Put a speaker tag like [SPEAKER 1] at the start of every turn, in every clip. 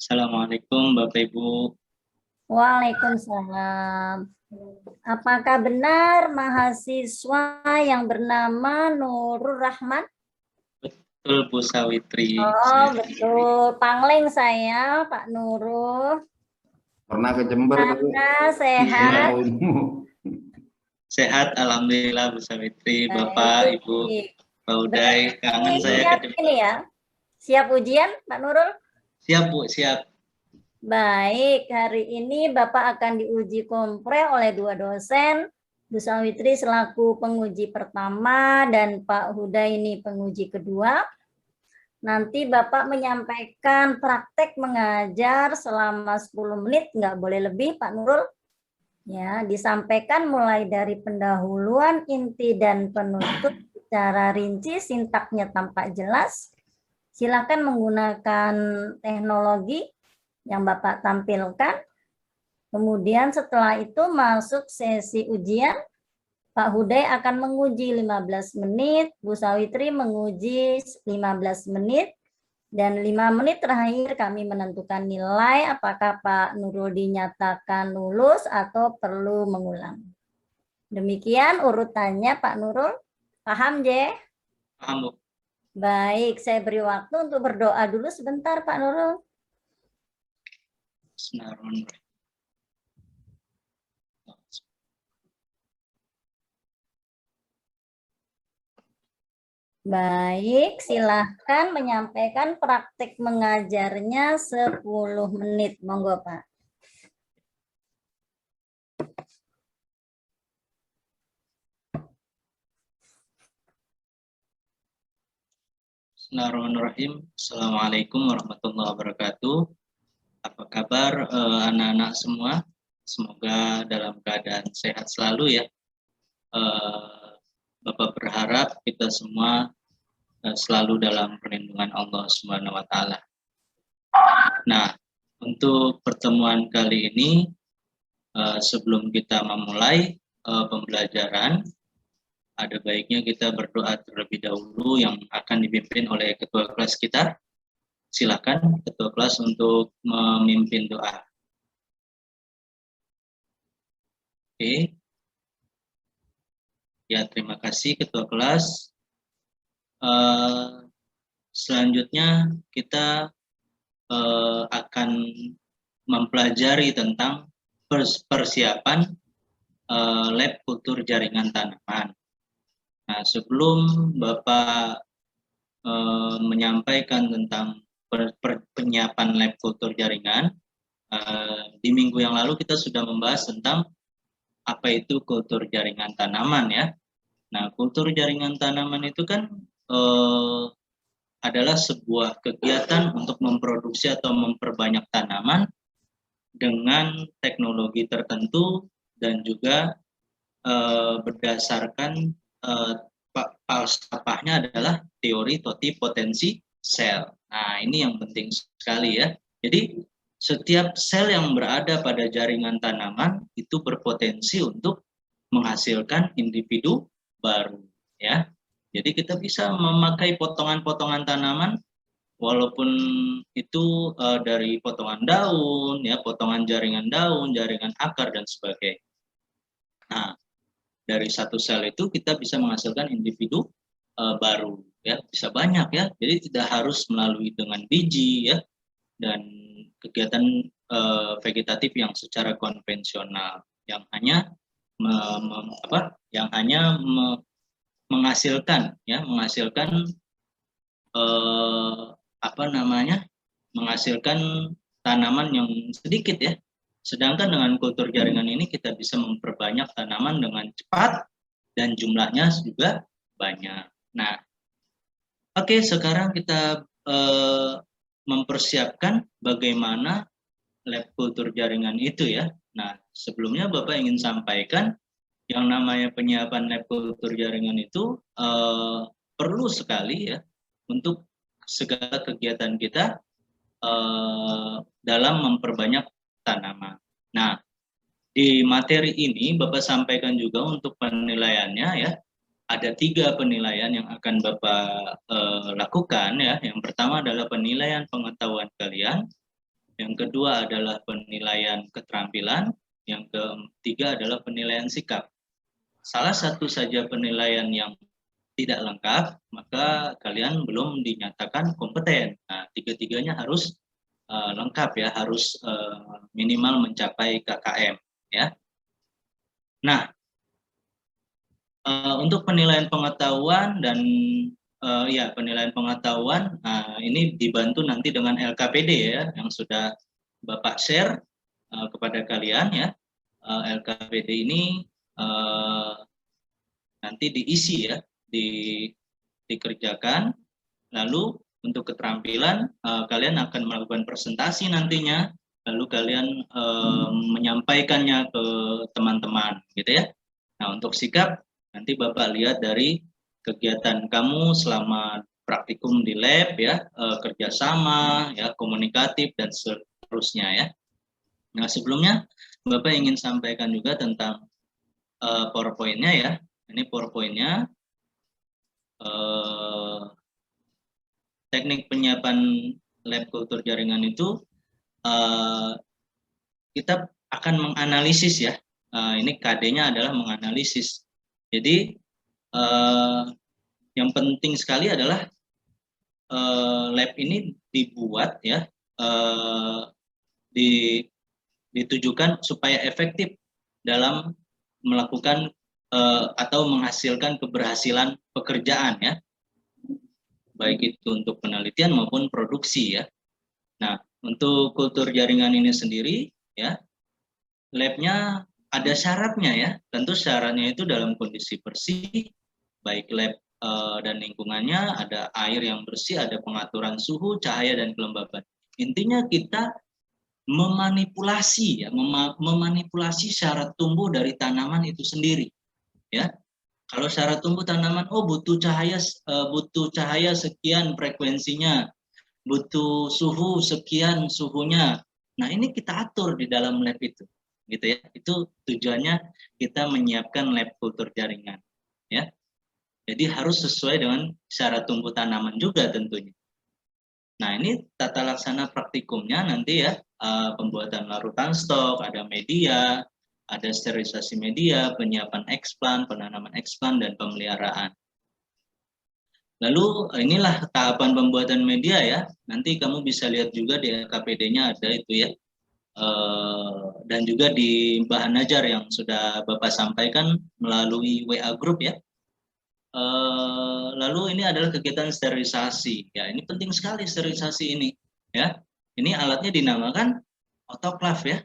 [SPEAKER 1] Assalamualaikum Bapak Ibu.
[SPEAKER 2] Waalaikumsalam. Apakah benar mahasiswa yang bernama Nurul Rahman?
[SPEAKER 1] Betul Bu Sawitri.
[SPEAKER 2] Oh, betul. Pangling saya, Pak Nurul.
[SPEAKER 3] Pernah ke Jember tuh.
[SPEAKER 2] Anda sehat?
[SPEAKER 1] Sehat, Alhamdulillah Bu Sawitri.
[SPEAKER 2] Baik.
[SPEAKER 1] Bapak, Ibu, Pak Uday, kangen saya
[SPEAKER 2] Siap
[SPEAKER 1] ke Jember.
[SPEAKER 2] ini ya. Siap ujian, Pak Nurul?
[SPEAKER 1] Siap Bu, siap.
[SPEAKER 2] Baik, hari ini Bapak akan diuji kompre oleh dua dosen, Bu Sawitri selaku penguji pertama dan Pak Huda ini penguji kedua. Nanti Bapak menyampaikan praktek mengajar selama 10 menit, nggak boleh lebih Pak Nurul. Ya, disampaikan mulai dari pendahuluan, inti, dan penutup secara rinci, sintaknya tampak jelas. Silakan menggunakan teknologi yang Bapak tampilkan. Kemudian setelah itu masuk sesi ujian. Pak Huday akan menguji 15 menit, Bu Sawitri menguji 15 menit, dan 5 menit terakhir kami menentukan nilai apakah Pak Nurul dinyatakan lulus atau perlu mengulang. Demikian urutannya Pak Nurul. Paham, Je?
[SPEAKER 1] Paham Bu.
[SPEAKER 2] Baik, saya beri waktu untuk berdoa dulu sebentar Pak Nurul.
[SPEAKER 1] Bismillahirrahmanirrahim.
[SPEAKER 2] Baik, silahkan menyampaikan praktik mengajarnya 10 menit. Monggo, Pak.
[SPEAKER 1] Bismillahirrahmanirrahim. Assalamualaikum warahmatullahi wabarakatuh. Apa kabar anak-anak semua? Semoga dalam keadaan sehat selalu ya. Bapak berharap kita semua selalu dalam perlindungan Allah Subhanahu wa taala. Nah, untuk pertemuan kali ini sebelum kita memulai pembelajaran, ada baiknya kita berdoa terlebih dahulu yang akan dipimpin oleh ketua kelas kita. Silakan ketua kelas untuk memimpin doa. Oke. Ya, terima kasih ketua kelas. Selanjutnya kita akan mempelajari tentang persiapan lab kultur jaringan tanaman. Nah, sebelum Bapak menyampaikan tentang penyiapan lab kultur jaringan, di minggu yang lalu kita sudah membahas tentang apa itu kultur jaringan tanaman ya. Nah, kultur jaringan tanaman itu kan adalah sebuah kegiatan untuk memproduksi atau memperbanyak tanaman dengan teknologi tertentu dan juga berdasarkan falsafahnya adalah teori totipotensi sel. Nah, ini yang penting sekali ya. Jadi setiap sel yang berada pada jaringan tanaman itu berpotensi untuk menghasilkan individu baru ya. Jadi kita bisa memakai potongan-potongan tanaman walaupun itu dari potongan daun ya, potongan jaringan daun, jaringan akar dan sebagainya. Nah, dari satu sel itu kita bisa menghasilkan individu baru ya, bisa banyak ya. Jadi tidak harus melalui dengan biji ya dan kegiatan vegetatif yang secara konvensional yang hanya menghasilkan ya, menghasilkan tanaman yang sedikit ya. Sedangkan dengan kultur jaringan ini kita bisa memperbanyak tanaman dengan cepat dan jumlahnya juga banyak. Nah, oke, sekarang kita mempersiapkan bagaimana lab kultur jaringan itu ya. Nah, sebelumnya Bapak ingin sampaikan yang namanya penyiapan lab kultur jaringan itu perlu sekali ya untuk segala kegiatan kita dalam memperbanyak tanaman. Nah, di materi ini Bapak sampaikan juga untuk penilaiannya ya. Ada 3 penilaian yang akan Bapak lakukan ya. Yang pertama adalah penilaian pengetahuan kalian. yang kedua adalah penilaian keterampilan, yang ketiga adalah penilaian sikap. Salah satu saja penilaian yang tidak lengkap, maka kalian belum dinyatakan kompeten. Nah, tiga-tiganya harus lengkap ya, harus minimal mencapai KKM ya. Nah, untuk penilaian pengetahuan dan ya penilaian pengetahuan, ini dibantu nanti dengan LKPD ya, yang sudah Bapak share kepada kalian ya. LKPD ini nanti diisi ya, dikerjakan. Lalu untuk keterampilan kalian akan melakukan presentasi nantinya, lalu kalian menyampaikannya ke teman-teman gitu ya. Nah, untuk sikap nanti Bapak lihat dari kegiatan kamu selama praktikum di lab ya, kerjasama ya, komunikatif dan seterusnya ya. Nah, sebelumnya Bapak ingin sampaikan juga tentang PowerPoint-nya ya. Ini PowerPoint-nya. Teknik penyiapan lab kultur jaringan itu kita akan menganalisis ya. Ini KD-nya adalah menganalisis. Jadi yang penting sekali adalah lab ini dibuat ya, ditujukan supaya efektif dalam melakukan atau menghasilkan keberhasilan pekerjaan ya, baik itu untuk penelitian maupun produksi ya. Nah, untuk kultur jaringan ini sendiri ya, labnya ada syaratnya ya. Tentu syaratnya itu dalam kondisi bersih, baik lab dan lingkungannya, ada air yang bersih, ada pengaturan suhu, cahaya dan kelembaban. Intinya kita memanipulasi ya, memanipulasi syarat tumbuh dari tanaman itu sendiri ya. Kalau syarat tumbuh tanaman, oh butuh cahaya sekian frekuensinya, butuh suhu sekian suhunya. Nah, ini kita atur di dalam lab itu, gitu ya. Itu tujuannya kita menyiapkan lab kultur jaringan, ya. Jadi harus sesuai dengan syarat tumbuh tanaman juga tentunya. Nah, ini tata laksana praktikumnya nanti ya, pembuatan larutan stok, ada media, ada sterilisasi media, penyiapan eksplan, penanaman eksplan, dan pemeliharaan. Lalu inilah tahapan pembuatan media ya. Nanti kamu bisa lihat juga di LKPD-nya ada itu ya. Dan juga di bahan ajar yang sudah Bapak sampaikan melalui WA group ya. Lalu ini adalah kegiatan sterilisasi. Ya, ini penting sekali sterilisasi ini ya. Ini alatnya dinamakan autoclave ya.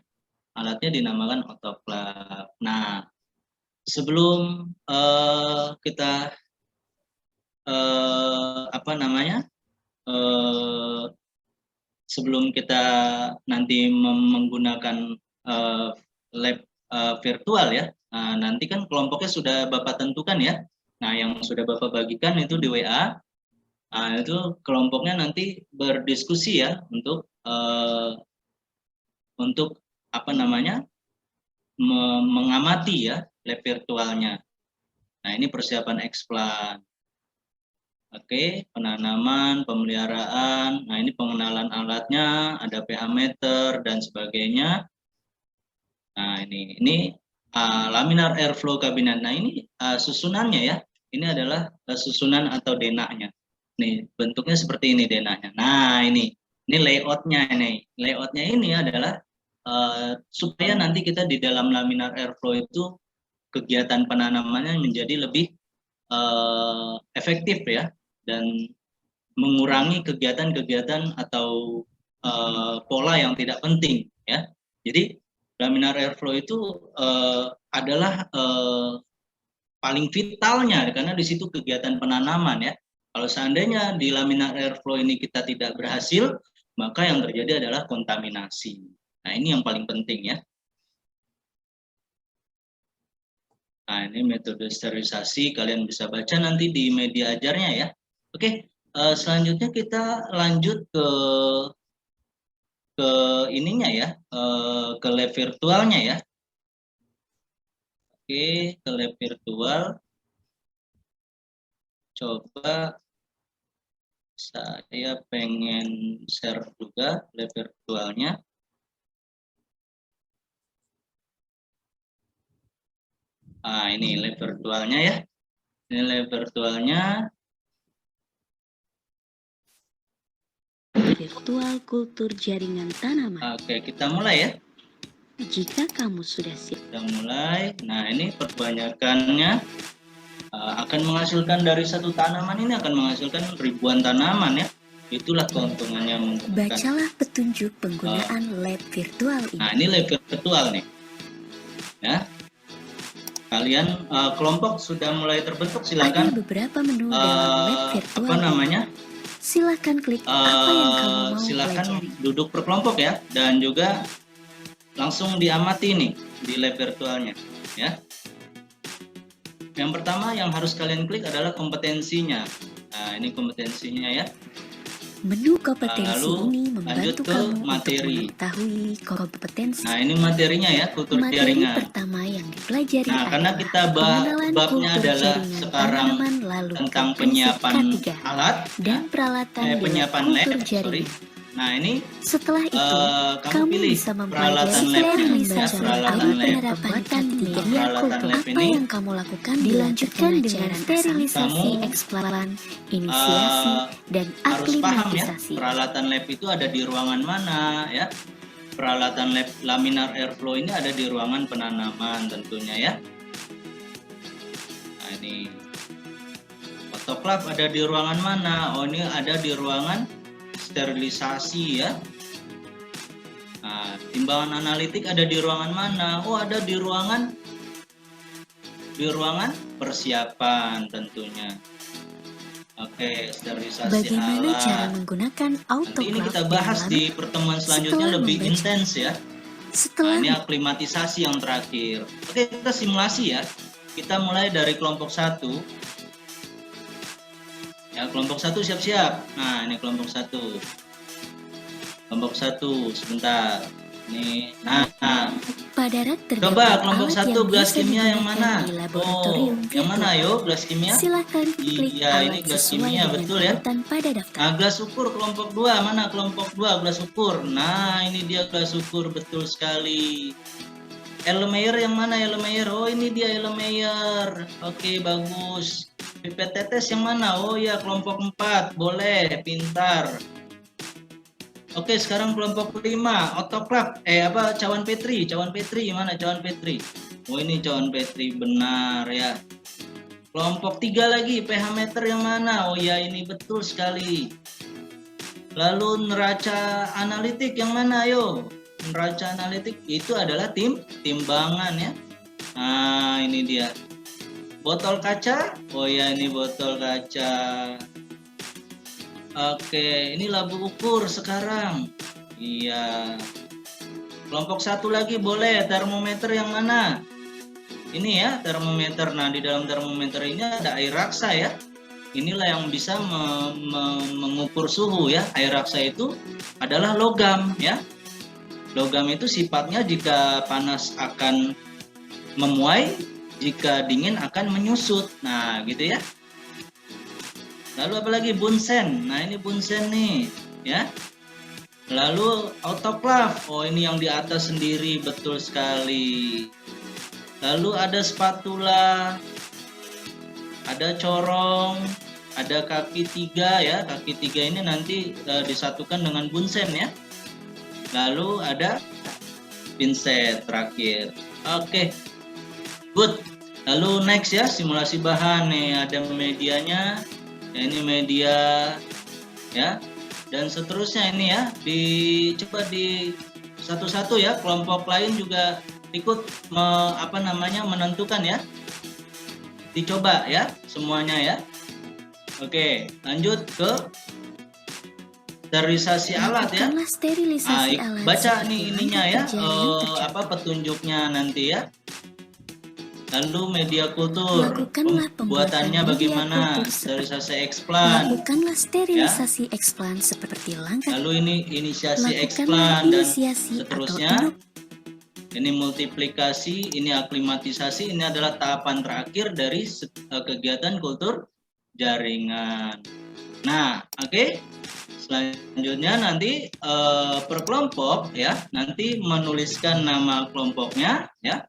[SPEAKER 1] Alatnya dinamakan autoclave. Nah, sebelum kita sebelum kita nanti menggunakan lab virtual ya, nanti kan kelompoknya sudah Bapak tentukan ya. Nah, yang sudah Bapak bagikan itu di WA, itu kelompoknya nanti berdiskusi ya untuk mengamati ya lab virtualnya. Nah, ini persiapan eksplan. Oke, penanaman, pemeliharaan. Nah, ini pengenalan alatnya, ada pH meter dan sebagainya. Nah, ini laminar airflow kabinet. Nah, ini susunannya ya. Ini adalah susunan atau denahnya. Nih, bentuknya seperti ini denahnya. Nah, ini layoutnya ini. Layoutnya ini adalah supaya nanti kita di dalam laminar airflow itu kegiatan penanamannya menjadi lebih efektif ya, dan mengurangi kegiatan-kegiatan atau pola yang tidak penting ya. Jadi laminar airflow itu adalah paling vitalnya karena di situ kegiatan penanaman ya. Kalau seandainya di laminar airflow ini kita tidak berhasil, maka yang terjadi adalah kontaminasi. Nah, ini yang paling penting ya. Nah, ini metode sterilisasi, kalian bisa baca nanti di media ajarnya ya. Oke, selanjutnya kita lanjut ke ininya ya, ke lab virtualnya ya. Oke, ke lab virtual. Coba saya pengen share juga lab virtualnya. Nah, ini lab virtualnya ya. Ini lab virtualnya.
[SPEAKER 4] Virtual kultur jaringan tanaman.
[SPEAKER 1] Oke, kita mulai ya.
[SPEAKER 4] Jika kamu sudah siap,
[SPEAKER 1] Kita mulai. Nah, ini perbanyakannya akan menghasilkan dari satu tanaman ini akan menghasilkan ribuan tanaman ya. Itulah keuntungannya menggunakan.
[SPEAKER 4] bacalah petunjuk penggunaan lab virtual ini.
[SPEAKER 1] Nah, ini lab virtual nih. Ya. Kalian kelompok sudah mulai terbentuk,
[SPEAKER 4] Ada
[SPEAKER 1] silakan
[SPEAKER 4] beberapa menu dalam lab virtual
[SPEAKER 1] apa
[SPEAKER 4] ini.
[SPEAKER 1] namanya?
[SPEAKER 4] Silakan klik apa yang kamu mau
[SPEAKER 1] Silakan
[SPEAKER 4] pelajari.
[SPEAKER 1] duduk per kelompok ya, dan juga langsung diamati nih di lab virtualnya ya. Yang pertama yang harus kalian klik adalah kompetensinya. Nah, ini kompetensinya ya.
[SPEAKER 4] Menu kompetensi
[SPEAKER 1] Lalu,
[SPEAKER 4] ini
[SPEAKER 1] lanjut
[SPEAKER 4] membantu
[SPEAKER 1] ke
[SPEAKER 4] kamu
[SPEAKER 1] materi.
[SPEAKER 4] untuk mengetahui kompetensi.
[SPEAKER 1] Nah, ini materinya ya, kultur
[SPEAKER 4] Materi
[SPEAKER 1] jaringan.
[SPEAKER 4] pertama yang dipelajari
[SPEAKER 1] Nah, karena
[SPEAKER 4] adalah
[SPEAKER 1] kita
[SPEAKER 4] pengenalan
[SPEAKER 1] babnya
[SPEAKER 4] kultur
[SPEAKER 1] adalah
[SPEAKER 4] jaringan
[SPEAKER 1] sekarang
[SPEAKER 4] tanaman, lalu
[SPEAKER 1] tentang
[SPEAKER 4] ke prinsip
[SPEAKER 1] penyiapan
[SPEAKER 4] K3
[SPEAKER 1] alat
[SPEAKER 4] dan peralatan di lab
[SPEAKER 1] penyiapan
[SPEAKER 4] kultur
[SPEAKER 1] lab,
[SPEAKER 4] jaringan.
[SPEAKER 1] Nah, ini
[SPEAKER 4] Setelah itu,
[SPEAKER 1] kamu
[SPEAKER 4] kamu
[SPEAKER 1] pilih
[SPEAKER 4] bisa
[SPEAKER 1] peralatan
[SPEAKER 4] mempelajari
[SPEAKER 1] lab,
[SPEAKER 4] sterilisasi
[SPEAKER 1] peralatan
[SPEAKER 4] atau
[SPEAKER 1] lab.
[SPEAKER 4] penerapan K3.
[SPEAKER 1] Peralatan lab
[SPEAKER 4] Apa
[SPEAKER 1] ini
[SPEAKER 4] yang kamu lakukan dilanjutkan dengan sterilisasi
[SPEAKER 1] kamu,
[SPEAKER 4] eksploran, inisiasi, dan
[SPEAKER 1] harus paham ya,
[SPEAKER 4] aklimatisasi.
[SPEAKER 1] peralatan lab itu ada di ruangan mana ya. Peralatan lab laminar airflow ini ada di ruangan penanaman tentunya ya. Nah, ini autoclave ada di ruangan mana? Oh, ini ada di ruangan sterilisasi ya. Nah, timbangan analitik ada di ruangan mana? Oh, ada di ruangan persiapan tentunya. Oke, sterilisasi
[SPEAKER 4] Bagaimana
[SPEAKER 1] alat.
[SPEAKER 4] cara menggunakan
[SPEAKER 1] Nanti
[SPEAKER 4] autoclave
[SPEAKER 1] ini kita
[SPEAKER 4] dan
[SPEAKER 1] bahas
[SPEAKER 4] lamin?
[SPEAKER 1] di pertemuan selanjutnya
[SPEAKER 4] Setelah
[SPEAKER 1] lebih
[SPEAKER 4] membaca.
[SPEAKER 1] intens ya. Nah,
[SPEAKER 4] Setelah
[SPEAKER 1] ini aklimatisasi yang terakhir. Oke, kita simulasi ya. Kita mulai dari kelompok 1. Ya, kelompok 1 siap-siap. Nah, ini kelompok 1. Kelompok 1, sebentar. Ini, nah.
[SPEAKER 4] pada rak terdapat
[SPEAKER 1] Coba kelompok
[SPEAKER 4] alat
[SPEAKER 1] 1
[SPEAKER 4] yang
[SPEAKER 1] gelas
[SPEAKER 4] bisa
[SPEAKER 1] kimia yang
[SPEAKER 4] digunakan
[SPEAKER 1] mana?
[SPEAKER 4] di laboratorium
[SPEAKER 1] Yang mana
[SPEAKER 4] virtual.
[SPEAKER 1] yuk gelas kimia?
[SPEAKER 4] Silakan klik
[SPEAKER 1] Iya, ini
[SPEAKER 4] alat
[SPEAKER 1] gelas
[SPEAKER 4] sesuai
[SPEAKER 1] kimia,
[SPEAKER 4] dengan
[SPEAKER 1] betul ya.
[SPEAKER 4] urutan pada daftar.
[SPEAKER 1] Nah, gelas ukur kelompok 2, mana kelompok 2 gelas ukur? Nah, ini dia gelas ukur, betul sekali. Erlenmeyer yang mana Erlenmeyer? Oh, ini dia Erlenmeyer. Oke, bagus. Pipet tetes yang mana? Oh ya, kelompok 4. Boleh, pintar. Oke, sekarang kelompok 5, autoclave. Cawan Petri. Cawan Petri mana cawan Petri? Oh, ini cawan Petri, benar ya. Kelompok 3 lagi, pH meter yang mana? Oh ya, ini betul sekali. Lalu neraca analitik yang mana? Ayo. Neraca analitik itu adalah timbangan ya. Nah, ini dia. Botol kaca? Oh ya, ini botol kaca. Oke, ini labu ukur sekarang. Iya. Kelompok 1 lagi boleh, termometer yang mana? Ini ya, termometer. Nah, di dalam termometer ini ada air raksa ya. Inilah yang bisa mengukur suhu ya. Air raksa itu adalah logam ya. Logam itu sifatnya jika panas akan memuai, jika dingin akan menyusut. Nah, gitu ya. Lalu apalagi bunsen. Nah, ini bunsen nih, ya. Lalu autoclave. Oh, ini yang di atas sendiri, betul sekali. Lalu ada spatula, ada corong, ada kaki 3 ya. Kaki 3 ini nanti disatukan dengan bunsen ya. Lalu ada pinset terakhir. Oke. Good. Lalu next ya, simulasi bahan nih, ada medianya. Ya, ini media ya, dan seterusnya ini ya, coba di satu-satu ya, kelompok lain juga ikut menentukan ya, dicoba ya semuanya ya. Oke, lanjut ke sterilisasi alat ya.
[SPEAKER 4] Sterilisasi alat
[SPEAKER 1] Baca
[SPEAKER 4] seperti
[SPEAKER 1] nih ininya ya,
[SPEAKER 4] langkah
[SPEAKER 1] petunjuknya nanti ya. Lalu media kultur,
[SPEAKER 4] Lakukanlah
[SPEAKER 1] pembuatannya
[SPEAKER 4] pembuatan
[SPEAKER 1] bagaimana?
[SPEAKER 4] media kultur
[SPEAKER 1] Sterilisasi eksplan.
[SPEAKER 4] Lakukanlah sterilisasi eksplan seperti langkah.
[SPEAKER 1] Lalu ini inisiasi
[SPEAKER 4] Lakukanlah
[SPEAKER 1] eksplan dan
[SPEAKER 4] inisiasi
[SPEAKER 1] seterusnya.
[SPEAKER 4] atau
[SPEAKER 1] Ini multiplikasi, ini aklimatisasi, ini adalah tahapan terakhir dari kegiatan kultur jaringan. Nah, oke. Selanjutnya nanti per kelompok ya, nanti menuliskan nama kelompoknya ya,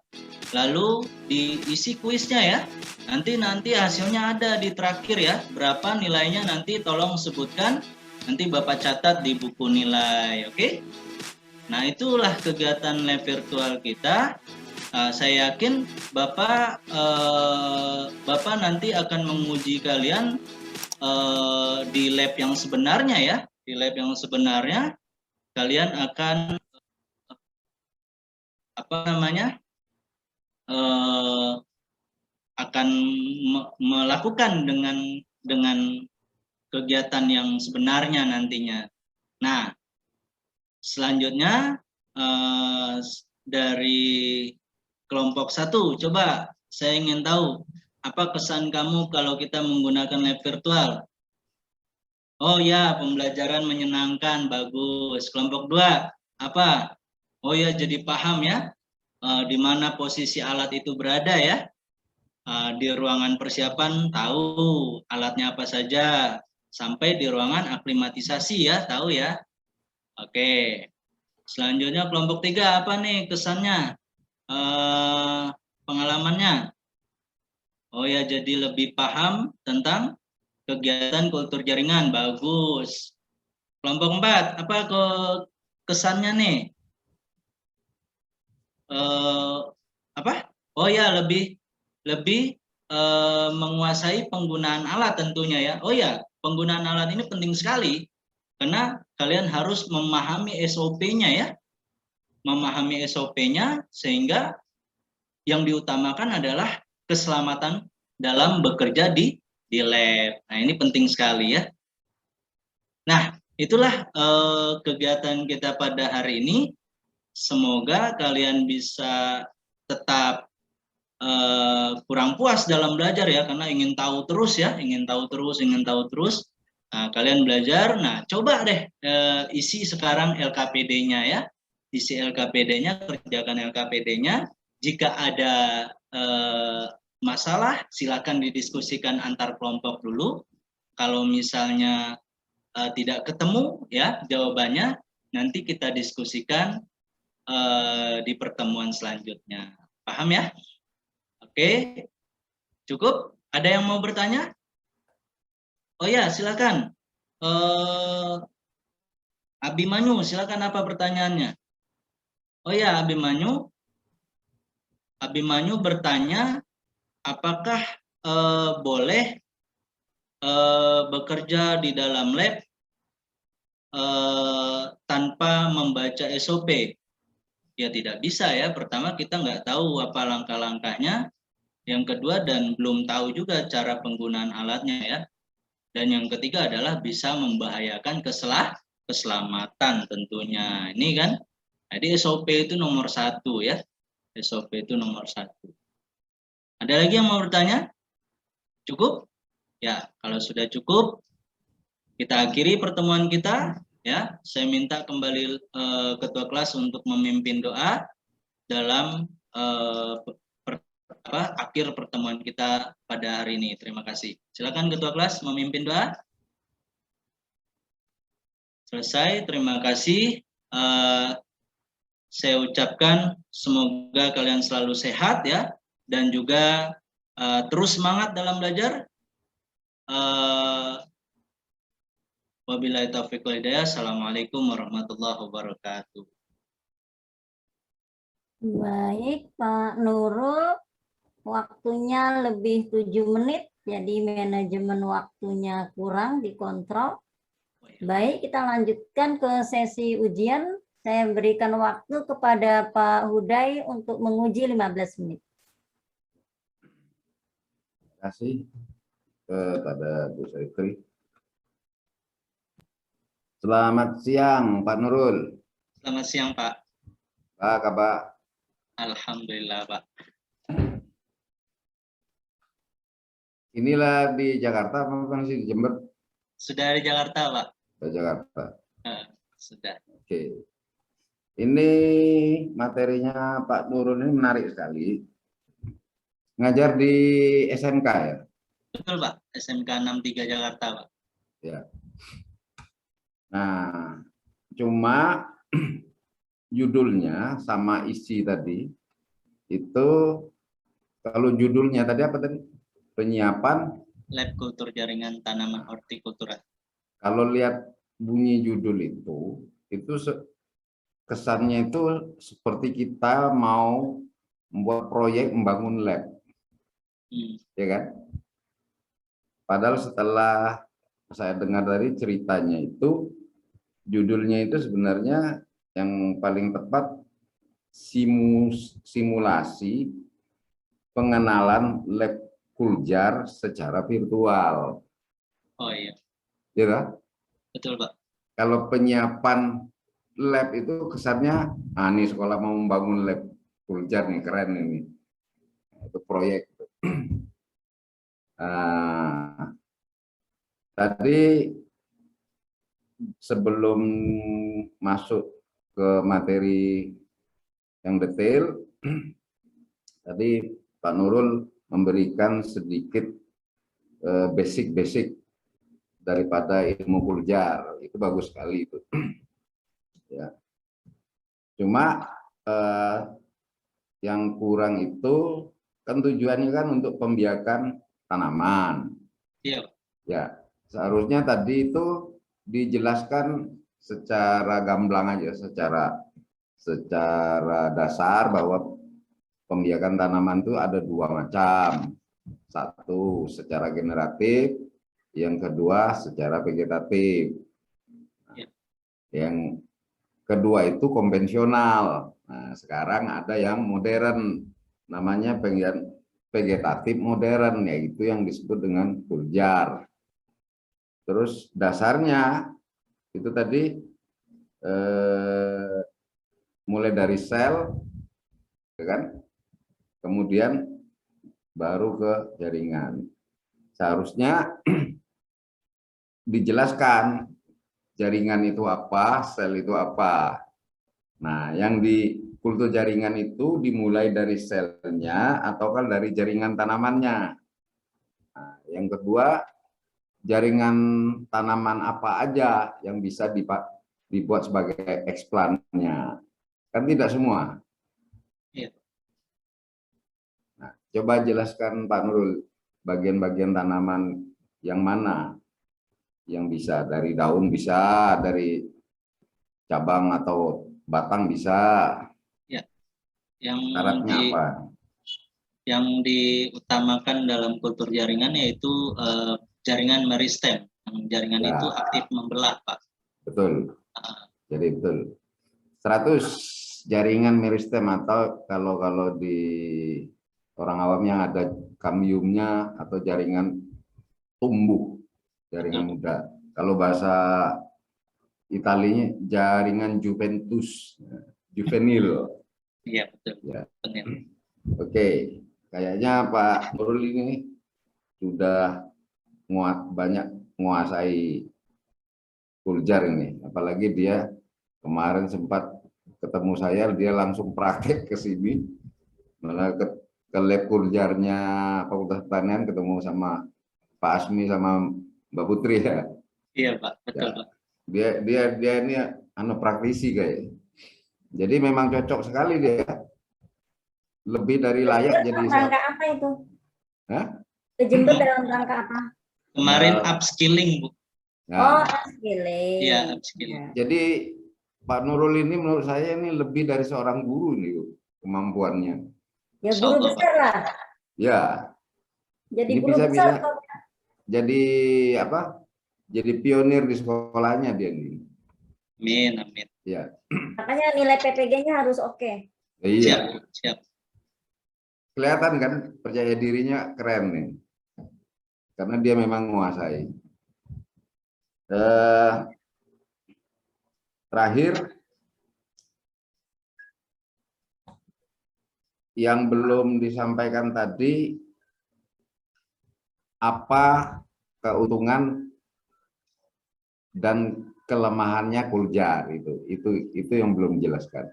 [SPEAKER 1] lalu diisi kuisnya ya. Nanti hasilnya ada di terakhir ya, berapa nilainya nanti tolong sebutkan, nanti Bapak catat di buku nilai, oke? Nah, itulah kegiatan lab virtual kita. Saya yakin Bapak nanti akan menguji kalian di lab yang sebenarnya ya. Di lab yang sebenarnya kalian akan akan melakukan dengan kegiatan yang sebenarnya nantinya. Nah, selanjutnya dari kelompok 1, coba saya ingin tahu apa kesan kamu kalau kita menggunakan lab virtual? Oh ya, pembelajaran menyenangkan, bagus. Kelompok 2, apa? Oh ya, jadi paham ya, di mana posisi alat itu berada ya. Di ruangan persiapan tahu alatnya apa saja, sampai di ruangan aklimatisasi ya, tahu ya. Oke. Selanjutnya kelompok 3, apa nih kesannya? Pengalamannya? Oh ya, jadi lebih paham tentang kegiatan kultur jaringan, bagus. Kelompok 4, apa kesannya nih? Apa? Oh ya, lebih menguasai penggunaan alat tentunya ya. Oh ya, penggunaan alat ini penting sekali karena kalian harus memahami SOP-nya ya. Memahami SOP-nya sehingga yang diutamakan adalah keselamatan dalam bekerja di lab. Nah, ini penting sekali ya. Nah, itulah kegiatan kita pada hari ini. Semoga kalian bisa tetap kurang puas dalam belajar ya, karena ingin tahu terus ya, ingin tahu terus. Nah, kalian belajar. Nah, coba deh isi sekarang LKPD-nya ya. Isi LKPD-nya, kerjakan LKPD-nya. Jika ada masalah, silakan didiskusikan antar kelompok dulu. Kalau misalnya tidak ketemu ya jawabannya, nanti kita diskusikan di pertemuan selanjutnya. Paham ya? Oke, cukup? Ada yang mau bertanya? Oh ya, silakan. Abimanyu, silakan apa pertanyaannya? Oh ya, Abimanyu bertanya, apakah boleh bekerja di dalam lab tanpa membaca SOP? Ya tidak bisa ya. Pertama, kita nggak tahu apa langkah-langkahnya. Yang kedua, dan belum tahu juga cara penggunaan alatnya ya. Dan yang ketiga adalah bisa membahayakan keselamatan tentunya. Ini kan, jadi SOP itu nomor 1 ya. SOP itu nomor 1. Ada lagi yang mau bertanya? Cukup? Ya, kalau sudah cukup, kita akhiri pertemuan kita. Ya, saya minta kembali ketua kelas untuk memimpin doa dalam akhir pertemuan kita pada hari ini. Terima kasih. Silakan ketua kelas memimpin doa. Selesai. Terima kasih. Saya ucapkan semoga kalian selalu sehat ya, dan juga terus semangat dalam belajar. Wabillahi taufiq wal hidayah. Assalamualaikum warahmatullahi wabarakatuh.
[SPEAKER 2] Baik, Pak Nurul. Waktunya lebih 7 menit, jadi manajemen waktunya kurang dikontrol. Baik, kita lanjutkan ke sesi ujian. Saya berikan waktu kepada Pak Huday untuk menguji 15 menit.
[SPEAKER 3] Terima kasih kepada Bu Saifri. Selamat siang, Pak Nurul.
[SPEAKER 1] Selamat siang, Pak.
[SPEAKER 3] Pak, kabar?
[SPEAKER 1] Alhamdulillah, Pak.
[SPEAKER 3] Inilah di Jakarta, apa masih di Jember?
[SPEAKER 1] Sudah di Jakarta, Pak.
[SPEAKER 3] Di Jakarta.
[SPEAKER 1] Sudah.
[SPEAKER 3] Oke. Ini materinya Pak Nurul ini menarik sekali. Ngajar di SMK ya?
[SPEAKER 1] Betul, Pak. SMK 63 Jakarta, Pak.
[SPEAKER 3] Ya. Nah, cuma judulnya sama isi tadi itu, kalau judulnya tadi apa tadi? Penyiapan.
[SPEAKER 1] Lab kultur jaringan tanaman hortikultura.
[SPEAKER 3] Kalau lihat bunyi judul itu kesannya itu seperti kita mau membuat proyek membangun lab, ya kan? Padahal setelah saya dengar dari ceritanya itu, judulnya itu sebenarnya yang paling tepat simulasi pengenalan lab Kuljar secara virtual.
[SPEAKER 1] Oh iya,
[SPEAKER 3] Ya kan?
[SPEAKER 1] betul Pak.
[SPEAKER 3] Kalau penyiapan lab itu kesannya, nih sekolah mau membangun lab Kuljar nih, keren ini. Itu proyek. Tadi sebelum masuk ke materi yang detail, tadi Pak Nurul memberikan sedikit basic daripada ilmu Kuljar. Itu bagus sekali itu. Ya. Cuma yang kurang itu kan tujuannya kan untuk pembiakan tanaman.
[SPEAKER 1] Iya.
[SPEAKER 3] Ya, seharusnya tadi itu dijelaskan secara gamblang aja, secara dasar bahwa pembiakan tanaman itu ada dua macam. Satu secara generatif, yang kedua secara vegetatif. Yang kedua itu konvensional. Nah, sekarang ada yang modern, namanya vegetatif modern, yaitu yang disebut dengan Kuljar. Terus dasarnya itu tadi mulai dari sel, kan? Kemudian baru ke jaringan. Seharusnya dijelaskan jaringan itu apa, sel itu apa. Nah, yang di kultur jaringan itu dimulai dari selnya atau kan dari jaringan tanamannya. Nah, yang kedua, jaringan tanaman apa aja yang bisa dibuat sebagai eksplannya. Kan tidak semua.
[SPEAKER 1] Iya.
[SPEAKER 3] Nah, coba jelaskan Pak Nurul, bagian-bagian tanaman yang mana yang bisa, dari daun bisa, dari cabang atau batang bisa.
[SPEAKER 1] Ya. Yang
[SPEAKER 3] Syaratnya apa?
[SPEAKER 1] Yang diutamakan dalam kultur jaringan yaitu jaringan meristem. Jaringan
[SPEAKER 3] Ya.
[SPEAKER 1] itu aktif membelah, Pak.
[SPEAKER 3] Betul. Jadi betul. 100 jaringan meristem, atau kalau di orang awamnya ada kambiumnya atau jaringan tumbuh, jaringan muda. Kalau bahasa Italinya jaringan Juventus, juvenil.
[SPEAKER 1] Iya, betul.
[SPEAKER 3] Ya.
[SPEAKER 1] Benar.
[SPEAKER 3] Oke, kayaknya Pak Nurul ini sudah banyak menguasai Kuljar ini, apalagi dia kemarin sempat ketemu saya, dia langsung praktek ke sini, malah ke lab Kuljarnya Fakultas Pertanian, ketemu sama Pak Asmi sama Mbak Putri ya.
[SPEAKER 1] Iya Pak, betul
[SPEAKER 3] Ya.
[SPEAKER 1] Pak.
[SPEAKER 3] Dia ini praktisi kayak. Jadi memang cocok sekali dia. Lebih dari layak jadi.
[SPEAKER 2] Rangka apa itu?
[SPEAKER 3] Hah?
[SPEAKER 2] Ke Jember dalam rangka apa?
[SPEAKER 1] Kemarin upskilling, Bu.
[SPEAKER 3] Nah,
[SPEAKER 2] Oh, upskilling.
[SPEAKER 1] Iya, upskilling.
[SPEAKER 3] jadi Pak Nurul ini menurut saya ini lebih dari seorang guru nih kemampuannya.
[SPEAKER 2] Ya guru besar lah.
[SPEAKER 3] Ya.
[SPEAKER 2] Jadi
[SPEAKER 3] Ini
[SPEAKER 2] guru besar.
[SPEAKER 3] bisa jadi apa? Jadi pionir di sekolahnya dia nih.
[SPEAKER 1] Amin, amin.
[SPEAKER 3] Ya.
[SPEAKER 2] Makanya nilai PPG-nya harus oke.
[SPEAKER 3] Iya.
[SPEAKER 1] Siap.
[SPEAKER 3] Kelihatan kan percaya dirinya keren nih. Karena dia memang menguasai. Terakhir, yang belum disampaikan tadi, apa keuntungan dan kelemahannya Kuljar itu yang belum dijelaskan.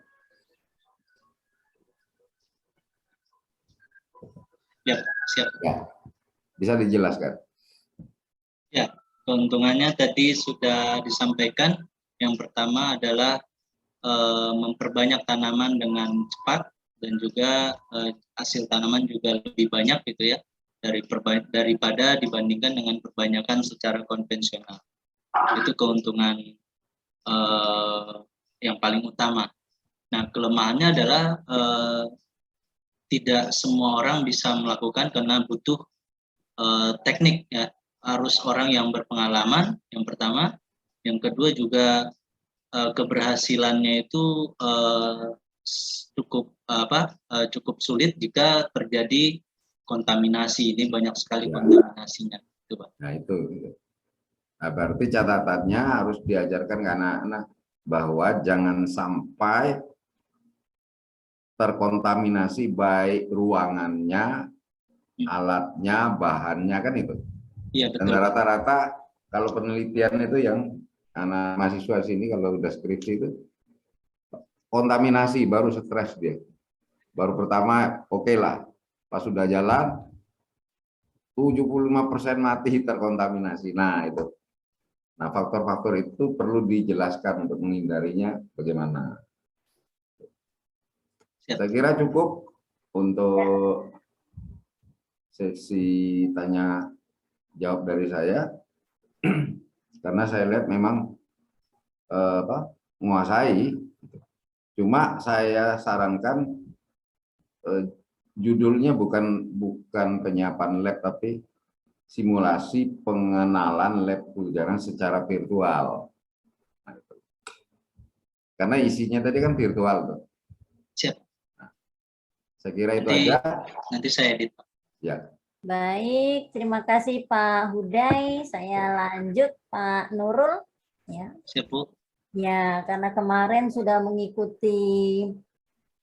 [SPEAKER 1] Ya, siap.
[SPEAKER 3] Ya, bisa dijelaskan.
[SPEAKER 1] Ya, keuntungannya tadi sudah disampaikan. Yang pertama adalah memperbanyak tanaman dengan cepat dan juga hasil tanaman juga lebih banyak gitu ya daripada dibandingkan dengan perbanyakan secara konvensional. Itu keuntungan yang paling utama. Nah, kelemahannya adalah tidak semua orang bisa melakukan karena butuh teknik ya, harus orang yang berpengalaman yang pertama, yang kedua juga keberhasilannya itu cukup sulit jika terjadi kontaminasi. Ini banyak sekali kontaminasinya.
[SPEAKER 3] Nah itu. Nah, berarti catatannya harus diajarkan ke anak-anak bahwa jangan sampai terkontaminasi baik ruangannya, alatnya, bahannya, kan itu.
[SPEAKER 1] Iya, betul.
[SPEAKER 3] Dan rata-rata kalau penelitian itu yang anak mahasiswa sini kalau udah skripsi itu kontaminasi baru stres dia. Baru pertama oke lah, pas sudah jalan 75% mati terkontaminasi. Nah itu. Nah faktor-faktor itu perlu dijelaskan untuk menghindarinya bagaimana.
[SPEAKER 1] Siap.
[SPEAKER 3] Saya kira cukup untuk sesi tanya jawab dari saya. Karena saya lihat memang menguasai. Cuma saya sarankan judulnya bukan penyiapan lab, tapi simulasi pengenalan lab pelajaran secara virtual. Karena isinya tadi kan virtual tuh.
[SPEAKER 1] Siap.
[SPEAKER 3] Nah, saya kira itu aja.
[SPEAKER 1] Nanti saya edit.
[SPEAKER 3] Ya.
[SPEAKER 2] Baik, terima kasih Pak Huday. Saya lanjut Pak Nurul. Ya.
[SPEAKER 1] Siap, Bu.
[SPEAKER 2] Ya, karena kemarin sudah mengikuti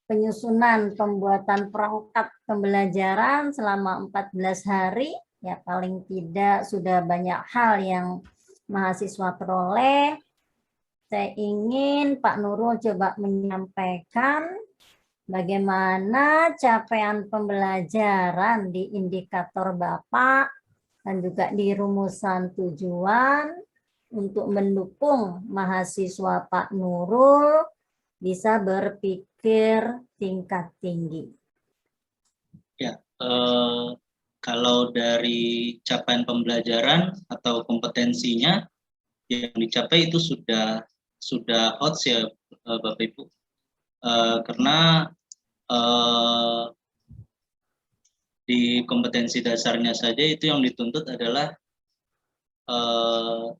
[SPEAKER 2] penyusunan pembuatan perangkat pembelajaran selama 14 hari, ya paling tidak sudah banyak hal yang mahasiswa peroleh. Saya ingin Pak Nurul coba menyampaikan bagaimana capaian pembelajaran di indikator Bapak dan juga di rumusan tujuan untuk mendukung mahasiswa Pak Nurul bisa berpikir tingkat tinggi.
[SPEAKER 1] Ya, kalau dari capaian pembelajaran atau kompetensinya yang dicapai itu sudah out ya Bapak Ibu, karena di kompetensi dasarnya saja itu yang dituntut adalah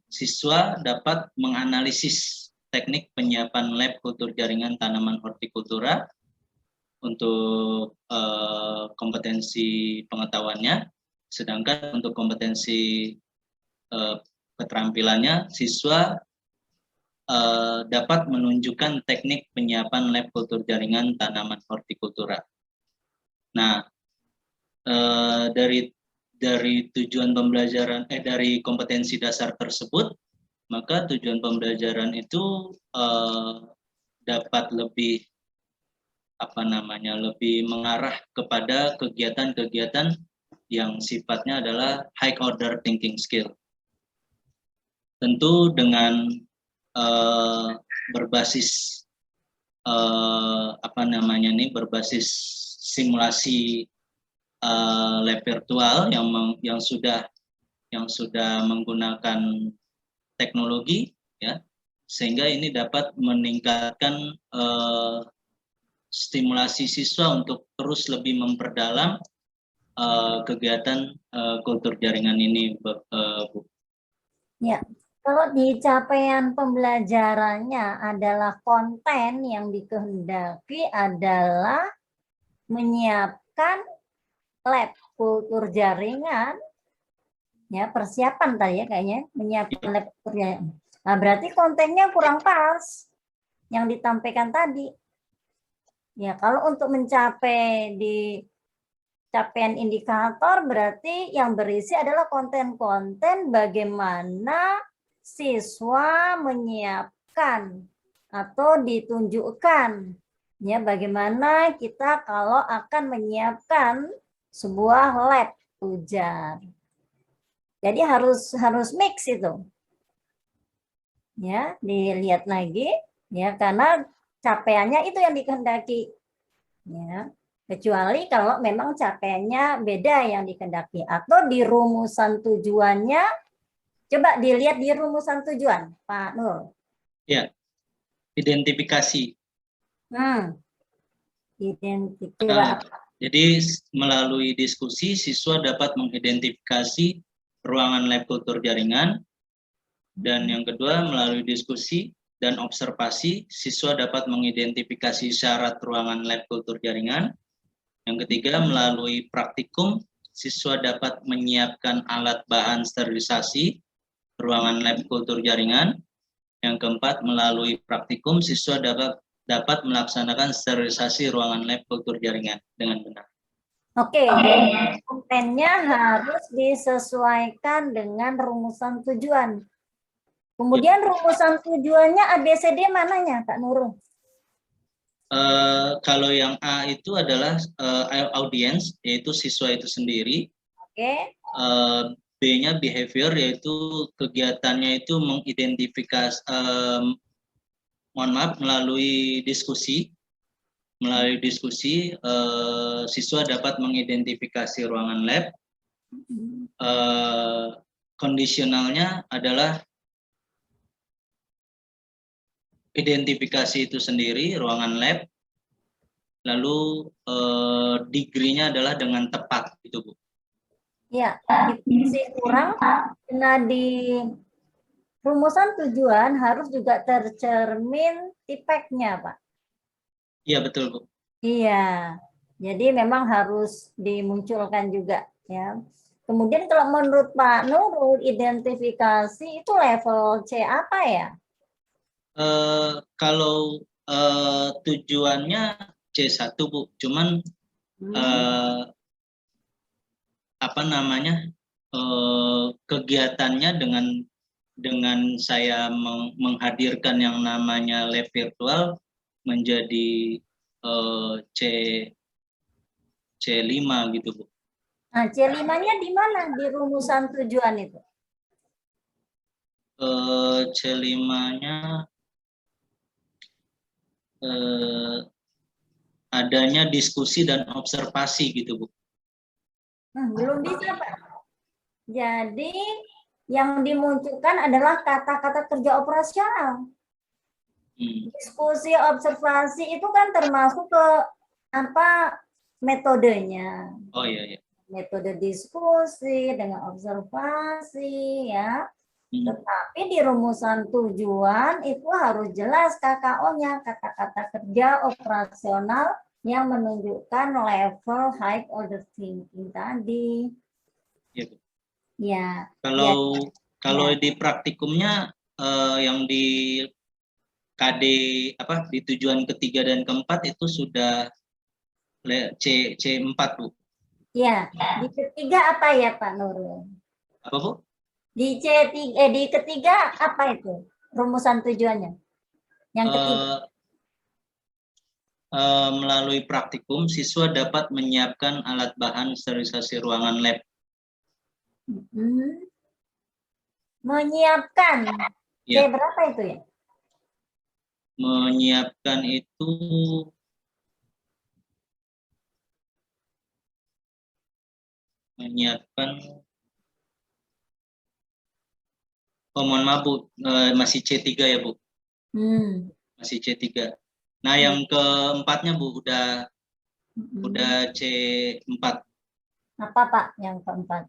[SPEAKER 1] siswa dapat menganalisis teknik penyiapan lab kultur jaringan tanaman hortikultura untuk kompetensi pengetahuannya, sedangkan untuk kompetensi keterampilannya siswa dapat menunjukkan teknik penyiapan lab kultur jaringan tanaman hortikultura. Nah, dari tujuan pembelajaran dari kompetensi dasar tersebut, maka tujuan pembelajaran itu dapat lebih lebih mengarah kepada kegiatan-kegiatan yang sifatnya adalah high order thinking skill. Tentu dengan berbasis berbasis simulasi lab virtual yang sudah menggunakan teknologi ya, sehingga ini dapat meningkatkan stimulasi siswa untuk terus lebih memperdalam kegiatan kultur jaringan ini, Bu.
[SPEAKER 2] Ya, kalau di capaian pembelajarannya adalah konten yang dikehendaki adalah menyiapkan lab kultur jaringan, ya persiapan tadi ya kayaknya menyiapkan lab kultur jaringan. Nah berarti kontennya kurang pas yang ditampilkan tadi. Ya kalau untuk mencapai di capaian indikator berarti yang berisi adalah konten-konten bagaimana siswa menyiapkan atau ditunjukkan ya bagaimana kita kalau akan menyiapkan sebuah lab ujar. Jadi harus mix itu. Ya, dilihat lagi ya, karena capaiannya itu yang dikehendaki. Ya. Kecuali kalau memang capaiannya beda yang dikehendaki atau di rumusan tujuannya, coba dilihat di rumusan tujuan, Pak Nur.
[SPEAKER 1] Ya, identifikasi.
[SPEAKER 2] Identifikasi.
[SPEAKER 1] Jadi melalui diskusi siswa dapat mengidentifikasi ruangan lab kultur jaringan, dan yang kedua melalui diskusi dan observasi siswa dapat mengidentifikasi syarat ruangan lab kultur jaringan. Yang ketiga melalui praktikum siswa dapat menyiapkan alat bahan sterilisasi ruangan lab kultur jaringan. Yang keempat melalui praktikum siswa dapat melaksanakan sterilisasi ruangan lab kultur jaringan dengan benar.
[SPEAKER 2] Oke, jadi kontennya harus disesuaikan dengan rumusan tujuan. Kemudian rumusan tujuannya ABCD mananya, Pak Nurul?
[SPEAKER 1] Kalau yang A itu adalah audience, yaitu siswa itu sendiri.
[SPEAKER 2] Oke.
[SPEAKER 1] B-nya behavior, yaitu kegiatannya itu mengidentifikasi, melalui diskusi. Melalui diskusi, siswa dapat mengidentifikasi ruangan lab. Kondisionalnya adalah identifikasi itu sendiri, ruangan lab. Lalu degree-nya adalah dengan tepat, gitu Bu.
[SPEAKER 2] Ya, definisi kurang karena di rumusan tujuan harus juga tercermin tipeknya, Pak.
[SPEAKER 1] Iya, betul Bu.
[SPEAKER 2] Iya, jadi memang harus dimunculkan juga ya. Kemudian kalau menurut Pak Nurul, identifikasi itu level C apa ya?
[SPEAKER 1] Kalau tujuannya C1 Bu, cuman apa namanya, kegiatannya dengan saya menghadirkan yang namanya lab virtual menjadi C5 gitu Bu.
[SPEAKER 2] Nah, C5-nya di mana di rumusan tujuan itu?
[SPEAKER 1] C5-nya adanya diskusi dan observasi gitu Bu.
[SPEAKER 2] Belum bisa Pak. Jadi yang dimunculkan adalah kata-kata kerja operasional. Diskusi, observasi itu kan termasuk ke apa metodenya.
[SPEAKER 1] Oh iya.
[SPEAKER 2] Metode diskusi dengan observasi ya. Tetapi di rumusan tujuan itu harus jelas KKO-nya, kata-kata kerja operasional yang menunjukkan level high order thinking tadi. Ya.
[SPEAKER 1] Kalau di praktikumnya yang di KD di tujuan ketiga dan keempat itu sudah C4 Bu.
[SPEAKER 2] Ya, di ketiga apa ya Pak Nurul?
[SPEAKER 1] Apa Bu?
[SPEAKER 2] Di di ketiga apa itu rumusan tujuannya? Yang ketiga.
[SPEAKER 1] Melalui praktikum siswa dapat menyiapkan alat bahan sterilisasi ruangan lab.
[SPEAKER 2] Menyiapkan.
[SPEAKER 1] Ya.
[SPEAKER 2] Berapa itu ya?
[SPEAKER 1] Menyiapkan itu mohon maaf Bu, masih C3 ya Bu. Masih C3. Nah, yang keempatnya Bu udah C4.
[SPEAKER 2] Apa Pak yang keempat?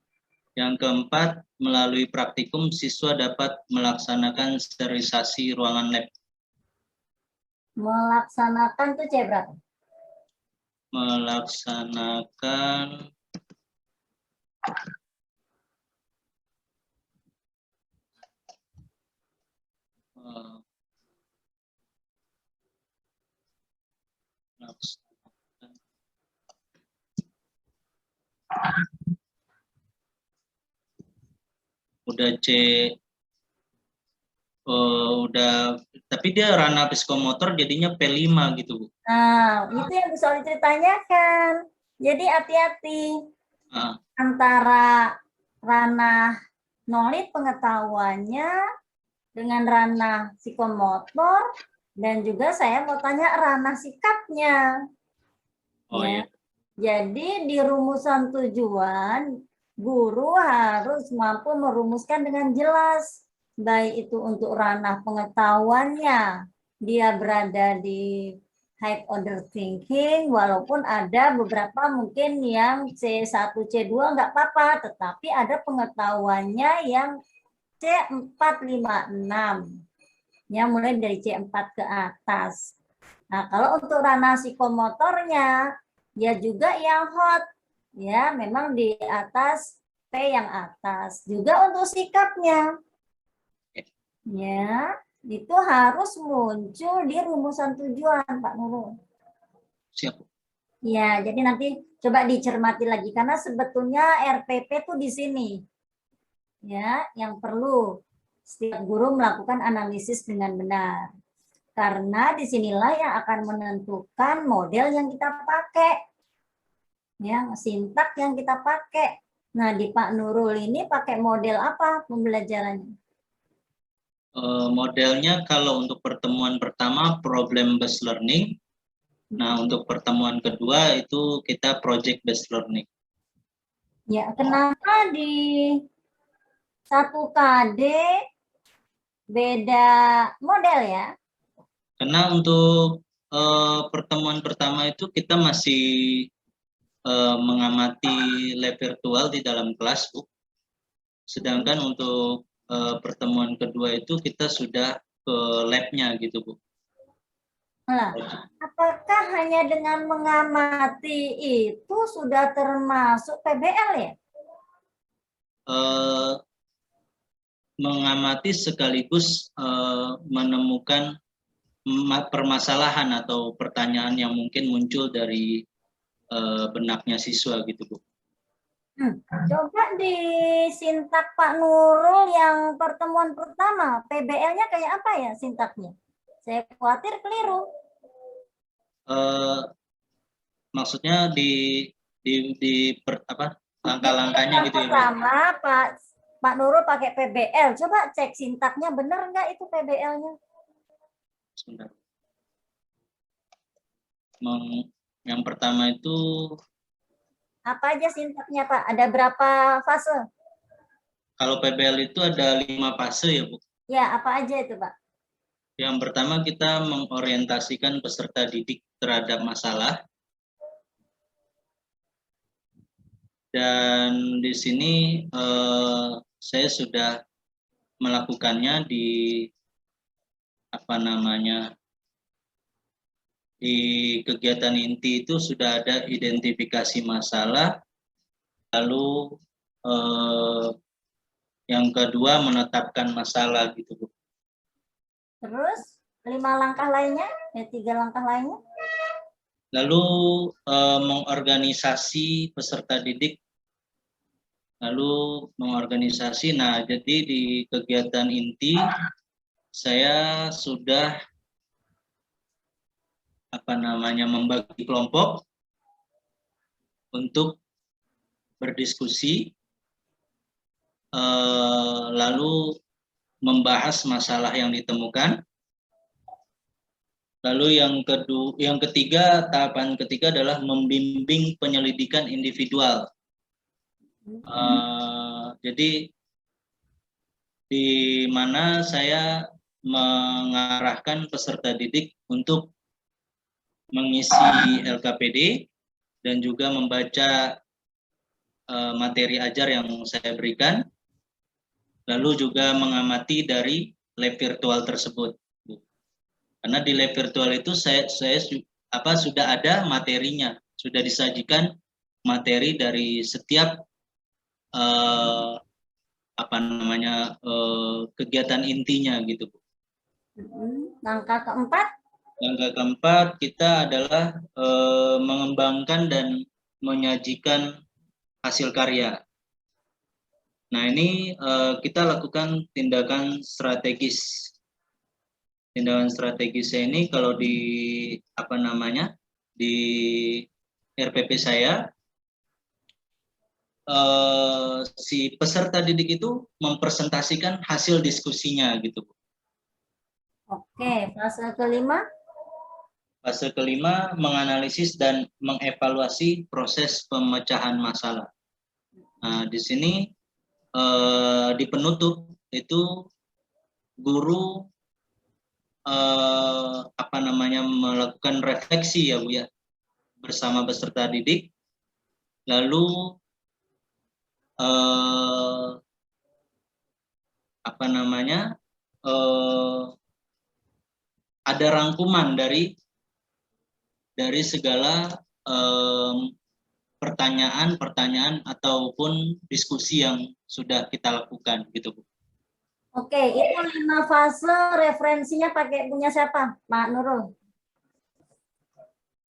[SPEAKER 1] Yang keempat, melalui praktikum siswa dapat melaksanakan sterilisasi ruangan lab.
[SPEAKER 2] Melaksanakan itu C berapa?
[SPEAKER 1] Melaksanakan udah tapi dia ranah psikomotor jadinya P5 gitu Bu.
[SPEAKER 2] Nah, itu yang bisa ditanyakan. Jadi hati-hati antara ranah knowledge pengetahuannya dengan ranah psikomotor, dan juga saya mau tanya ranah sikapnya.
[SPEAKER 1] Oh
[SPEAKER 2] Ya.
[SPEAKER 1] ya.
[SPEAKER 2] Jadi di rumusan tujuan, guru harus mampu merumuskan dengan jelas, baik itu untuk ranah pengetahuannya, dia berada di high order thinking, walaupun ada beberapa mungkin yang C1, C2 nggak apa-apa, tetapi ada pengetahuannya yang C4, 5, 6, ya mulai dari C4 ke atas. Nah, kalau untuk ranah psikomotornya, ya juga yang hot, ya memang di atas P yang atas. Juga untuk sikapnya, ya itu harus muncul di rumusan tujuan, Pak Nurul.
[SPEAKER 1] Siap.
[SPEAKER 2] Ya, jadi nanti coba dicermati lagi karena sebetulnya RPP tuh di sini. Ya, yang perlu setiap guru melakukan analisis dengan benar. Karena disinilah yang akan menentukan model yang kita pakai. Ya, sintak yang kita pakai. Nah, di Pak Nurul ini pakai model apa pembelajarannya?
[SPEAKER 1] Modelnya kalau untuk pertemuan pertama problem based learning. Nah, untuk pertemuan kedua itu kita project based learning.
[SPEAKER 2] Ya, kenapa di 1KD beda model ya?
[SPEAKER 1] Karena untuk pertemuan pertama itu kita masih mengamati lab virtual di dalam kelas, Bu. Sedangkan untuk pertemuan kedua itu kita sudah ke labnya gitu, Bu.
[SPEAKER 2] Nah, apakah hanya dengan mengamati itu sudah termasuk PBL ya?
[SPEAKER 1] Mengamati sekaligus menemukan permasalahan atau pertanyaan yang mungkin muncul dari benaknya siswa gitu, Bu.
[SPEAKER 2] Coba di sintak Pak Nurul yang pertemuan pertama, PBL-nya kayak apa ya sintaknya? Saya khawatir keliru.
[SPEAKER 1] Maksudnya langkah-langkahnya gitu ya, Bu.
[SPEAKER 2] Pertama Pak Nurul pakai PBL. Coba cek sintaknya benar nggak itu PBL-nya?
[SPEAKER 1] Sebentar. Yang pertama itu
[SPEAKER 2] apa aja sintaknya, Pak? Ada berapa fase?
[SPEAKER 1] Kalau PBL itu ada 5 fase ya, Bu.
[SPEAKER 2] Ya, apa aja itu, Pak?
[SPEAKER 1] Yang pertama kita mengorientasikan peserta didik terhadap masalah. Dan di sini saya sudah melakukannya di di kegiatan inti itu sudah ada identifikasi masalah, lalu yang kedua menetapkan masalah gitu, Bu.
[SPEAKER 2] Terus 5 langkah lainnya, 3 langkah lainnya.
[SPEAKER 1] Lalu mengorganisasi peserta didik, lalu mengorganisasi. Nah, jadi di kegiatan inti saya sudah membagi kelompok untuk berdiskusi, lalu membahas masalah yang ditemukan. Lalu yang ketiga, tahapan ketiga adalah membimbing penyelidikan individual. Jadi di mana saya mengarahkan peserta didik untuk mengisi LKPD dan juga membaca materi ajar yang saya berikan, lalu juga mengamati dari lab virtual tersebut. Karena di lab virtual itu saya sudah ada materinya, sudah disajikan materi dari setiap kegiatan intinya gitu, Bu.
[SPEAKER 2] Langkah keempat?
[SPEAKER 1] Langkah keempat kita adalah mengembangkan dan menyajikan hasil karya. Nah, ini kita lakukan tindakan strategis. Tindakan strategisnya ini kalau di di RPP saya, si peserta didik itu mempresentasikan hasil diskusinya gitu.
[SPEAKER 2] Oke, fase kelima.
[SPEAKER 1] Fase kelima, menganalisis dan mengevaluasi proses pemecahan masalah. Nah, di sini di penutup itu guru melakukan refleksi ya Bu ya bersama peserta didik, lalu ada rangkuman dari segala pertanyaan ataupun diskusi yang sudah kita lakukan gitu Bu.
[SPEAKER 2] Oke, itu 5 fase, referensinya pakai punya siapa, Pak Nurul?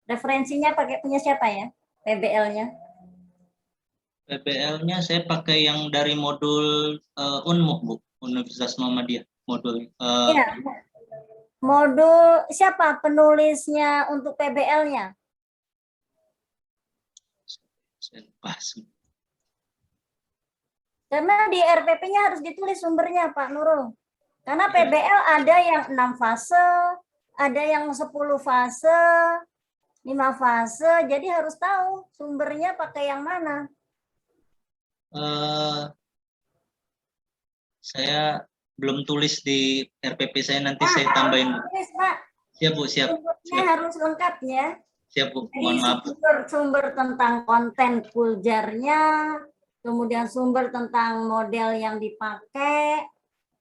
[SPEAKER 2] Referensinya pakai punya siapa ya, PBL-nya?
[SPEAKER 1] PBL-nya saya pakai yang dari modul UNMUH Bu, Universitas Muhammadiyah, modul.
[SPEAKER 2] Iya, modul siapa penulisnya untuk PBL-nya?
[SPEAKER 1] Saya lupa.
[SPEAKER 2] Karena di RPP-nya harus ditulis sumbernya, Pak Nurul. Karena PBL ada yang 6 fase, ada yang 10 fase, 5 fase, jadi harus tahu sumbernya pakai yang mana.
[SPEAKER 1] Saya belum tulis di RPP saya, nanti saya tambahin.
[SPEAKER 2] Tulis, Pak.
[SPEAKER 1] Siap Bu, siap.
[SPEAKER 2] Sumbernya harus lengkap ya.
[SPEAKER 1] Siap Bu,
[SPEAKER 2] Jadi
[SPEAKER 1] mohon maaf.
[SPEAKER 2] sumber tentang konten kuljarnya, kemudian sumber tentang model yang dipakai,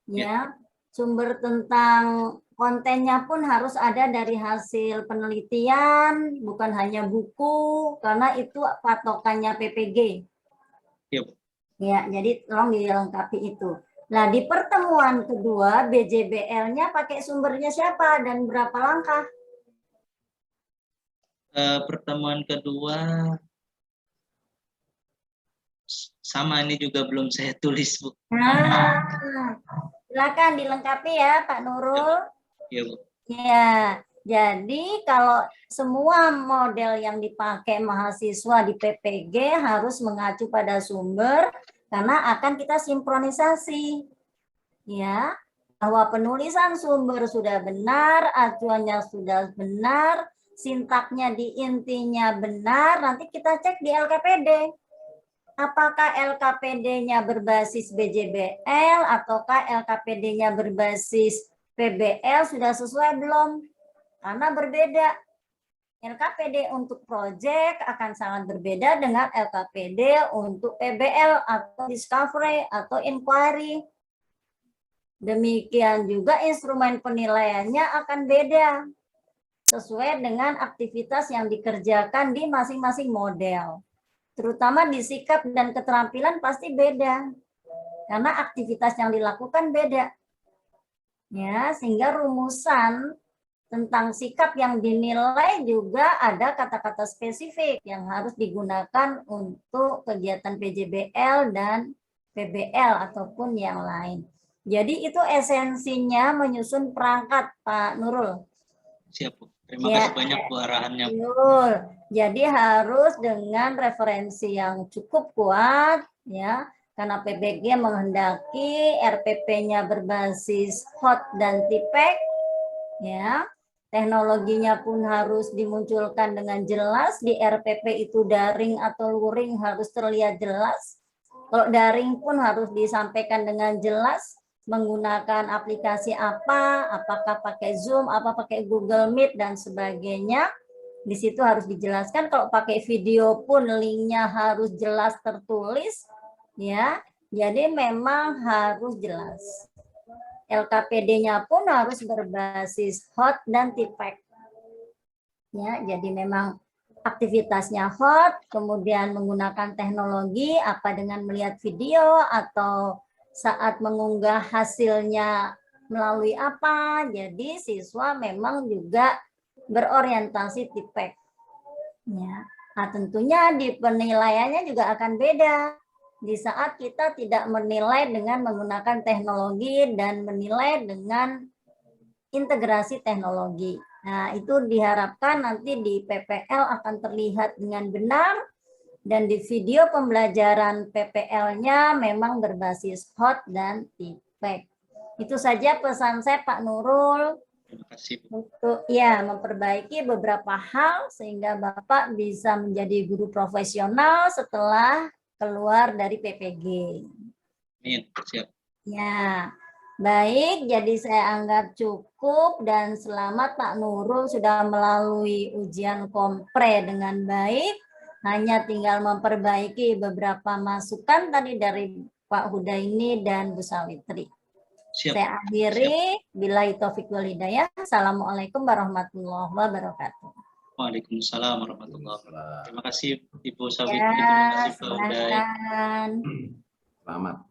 [SPEAKER 2] ya. Sumber tentang kontennya pun harus ada dari hasil penelitian, bukan hanya buku, karena itu patokannya PPG.
[SPEAKER 1] Yep.
[SPEAKER 2] Ya, jadi tolong dilengkapi itu. Nah, di pertemuan kedua, BJBL-nya pakai sumbernya siapa dan berapa langkah?
[SPEAKER 1] Pertemuan kedua sama, ini juga belum saya tulis Bu.
[SPEAKER 2] Nah, silakan dilengkapi ya Pak Nurul.
[SPEAKER 1] Iya Bu.
[SPEAKER 2] Ya, jadi kalau semua model yang dipakai mahasiswa di PPG harus mengacu pada sumber karena akan kita sinkronisasi. Ya, bahwa penulisan sumber sudah benar, acuannya sudah benar, sintaknya di intinya benar, nanti kita cek di LKPD. Apakah LKPD-nya berbasis BJBL ataukah LKPD-nya berbasis PBL sudah sesuai belum? Karena berbeda. LKPD untuk proyek akan sangat berbeda dengan LKPD untuk PBL atau discovery atau inquiry. Demikian juga instrumen penilaiannya akan beda sesuai dengan aktivitas yang dikerjakan di masing-masing model. Terutama di sikap dan keterampilan pasti beda. Karena aktivitas yang dilakukan beda. Ya, sehingga rumusan tentang sikap yang dinilai juga ada kata-kata spesifik yang harus digunakan untuk kegiatan PJBL dan PBL ataupun yang lain. Jadi itu esensinya menyusun perangkat, Pak Nurul.
[SPEAKER 1] Siap Bu. Terima kasih banyak Bu arahannya.
[SPEAKER 2] Betul. Jadi harus dengan referensi yang cukup kuat ya, karena PBG menghendaki RPP-nya berbasis hot dan tipek ya. Teknologinya pun harus dimunculkan dengan jelas, di RPP itu daring atau luring harus terlihat jelas. Kalau daring pun harus disampaikan dengan jelas, menggunakan aplikasi apa, apakah pakai Zoom, apa pakai Google Meet dan sebagainya. Di situ harus dijelaskan. Kalau pakai video pun linknya harus jelas tertulis, ya. Jadi memang harus jelas. LKPD-nya pun harus berbasis hot dan tipek. Ya, jadi memang aktivitasnya hot, kemudian menggunakan teknologi apa dengan melihat video atau saat mengunggah hasilnya melalui apa. Jadi siswa memang juga berorientasi tipek. Ya. Nah, tentunya di penilaiannya juga akan beda. Di saat kita tidak menilai dengan menggunakan teknologi dan menilai dengan integrasi teknologi. Nah, itu diharapkan nanti di PPL akan terlihat dengan benar dan di video pembelajaran PPL-nya memang berbasis hot dan tipek. Itu saja pesan saya Pak Nurul.
[SPEAKER 1] Terima kasih, Bu.
[SPEAKER 2] untuk ya memperbaiki beberapa hal sehingga Bapak bisa menjadi guru profesional setelah keluar dari PPG.
[SPEAKER 1] Amin. Siap.
[SPEAKER 2] Ya, baik. Jadi saya anggap cukup dan selamat Pak Nurul sudah melalui ujian kompre dengan baik. Hanya tinggal memperbaiki beberapa masukan tadi dari Pak Hudaini dan Bu Sawitri.
[SPEAKER 1] Siap.
[SPEAKER 2] Saya akhiri. Billahi taufiq wal hidayah. Assalamualaikum warahmatullahi wabarakatuh.
[SPEAKER 1] Waalaikumsalam warahmatullahi wabarakatuh. Terima kasih Ibu
[SPEAKER 2] Ya,
[SPEAKER 1] Sawitri, terima kasih Pak Huday.
[SPEAKER 2] silakan.
[SPEAKER 3] Selamat.